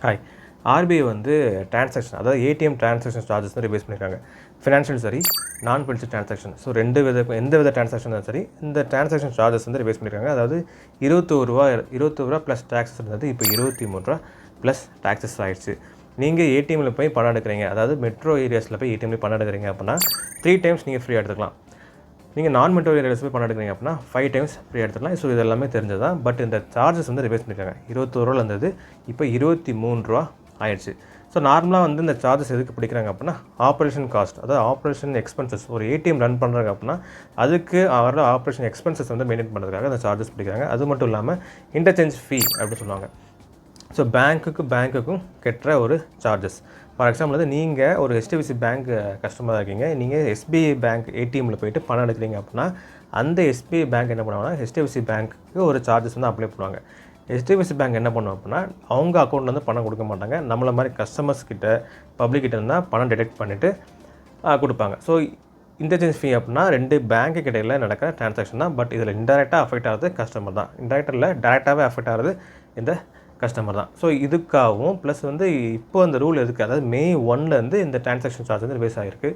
Hi. RBI வந்து transaction அதாவது ATM transaction charges வந்து ரிவைஸ் பண்ணியிருக்காங்க. ஃபினான்ஷியல் சரி, நான் ஃபினான்ஷியல் டிரான்சாக்ஷன். ஸோ எந்த வித டிரான்சாக்ஷன் இருந்தாலும் சரி, இந்த டிரான்சாக்ஷன் சார்ஜஸ் வந்து ரிவைஸ் பண்ணியிருக்காங்க. அதாவது ரூ. 21 ப்ளஸ் டாக்ஸஸ் இருந்தது, இப்போ ரூ. 23 ப்ளஸ் டாக்ஸஸ் ஆயிடுச்சு. நீங்கள் ஏடிஎம்மில் போய் பணம் எடுக்கிறீங்க, அதாவது மெட்ரோ ஏரியாஸில் போய் ஏடிஎம்மில் பணம் எடுக்கிறீங்க அப்படின்னா 3 டைம்ஸ் நீங்கள் ஃப்ரீயாக எடுத்துக்கலாம். நீங்கள் நான் மெட்ரோ ஏரியாஸ் போய் பணம் எடுக்கிறீங்க அப்படின்னா 5 டைம்ஸ் ஃப்ரீயாக எடுத்துக்கலாம். ஸோ இது எல்லாமே தெரிஞ்சது தான். பட் இந்த சார்ஜஸ் வந்து ரிவைஸ் பண்ணியிருக்காங்க. ரூ. 21 இருந்தது, இப்போ ரூ. 23 ஆயிடுச்சு. ஸோ நார்மலாக வந்து இந்த சார்ஜஸ் எதுக்கு பிடிக்கிறாங்க அப்படின்னா ஆப்ரேஷன் காஸ்ட், அதாவது ஆப்ரேஷன் எக்ஸ்பென்சஸ். ஒரு ஏடிஎம் ரன் பண்ணுறாங்க அப்படின்னா அதுக்கு வர ஆப்ரேஷன் எக்ஸ்பென்சஸ் வந்து மெயின்டைன் பண்ணுறதுக்காக அந்த சார்ஜஸ் பிடிக்கிறாங்க. அது மட்டும் இல்லாமல் இன்டர்சேஞ்ச் ஃபீ அப்படின்னு சொல்லுவாங்க. ஸோ பேங்க்குக்கும் கட்டுற ஒரு சார்ஜஸ். ஃபார் எக்ஸாம்பிள் வந்து நீங்கள் ஒரு HDFC பேங்க் கஸ்டமராக இருக்கீங்க, நீங்கள் SBI பேங்க் ஏடிஎம்மில் போய்ட்டு பணம் எடுக்கிறீங்க அப்படின்னா அந்த SBI பேங்க் என்ன பண்ணுவாங்கன்னா HDFC பேங்க்குக்கு ஒரு சார்ஜஸ் வந்து அப்ளை பண்ணுவாங்க. HDFC பேங்க் என்ன பண்ணுவோம் அப்படின்னா அவங்க அக்கௌண்ட்லேருந்து பணம் கொடுக்க மாட்டாங்க. நம்மள மாதிரி கஸ்டமர்ஸ் கிட்ட பப்ளிக் கிட்ட இருந்தால் பணம் டிடெக்ட் பண்ணிவிட்டு கொடுப்பாங்க. ஸோ இன்டர்சேஞ்ச் ஃபீ அப்படின்னா 2 பேங்க்கு இடையில் நடக்கிற டிரான்சாக்ஷன் தான். பட் இதில் இன்டெரக்டாக அஃபெக்ட் ஆகிறது கஸ்டமர் தான். இன்டெரக்டாக இல்லை, டேரெக்டாகவே அஃபெக்ட் ஆகிறது இந்த கஸ்டமர் தான். ஸோ இதுக்காகவும் ப்ளஸ் வந்து இப்போ அந்த ரூல் எதுக்கு, அதாவது May 1 இந்த டிரான்சாக்ஷன் சார்ஜ் வந்து ரிவைஸ் ஆகிருக்கு.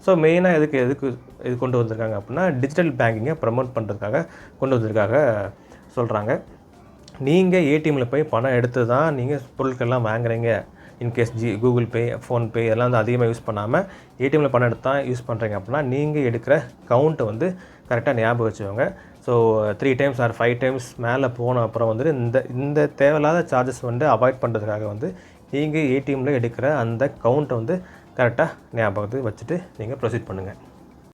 ஸோ மெயினாக எதுக்கு இது கொண்டு வந்திருக்காங்க அப்படின்னா டிஜிட்டல் பேங்கிங்கை ப்ரமோட் பண்ணுறதுக்காக கொண்டு வந்திருக்காக சொல்கிறாங்க. நீங்கள் ஏடிஎம்மில் போய் பணம் எடுத்து தான் நீங்கள் பொருட்கள்லாம் வாங்குறீங்க. இன்கேஸ் கூகுள் பே, ஃபோன்பே இதெல்லாம் வந்து அதிகமாக யூஸ் பண்ணாமல் ஏடிஎம்மில் பணம் எடுத்து தான் யூஸ் பண்ணுறீங்க அப்படின்னா நீங்கள் எடுக்கிற கவுண்ட்டை வந்து கரெக்டாக ஞாபகம் வச்சுக்கோங்க. ஸோ 3 டைம்ஸ் ஆர் 5 டைம்ஸ் மேலே போன அப்புறம் வந்து இந்த தேவையில்லாத சார்ஜஸ் வந்து அவாய்ட் பண்ணுறதுக்காக வந்து நீங்கள் ஏடிஎம்மில் எடுக்கிற அந்த கவுண்ட்டை வந்து கரெக்டாக ஞாபகத்தை வச்சுட்டு நீங்கள் ப்ரொசீட் பண்ணுங்கள்.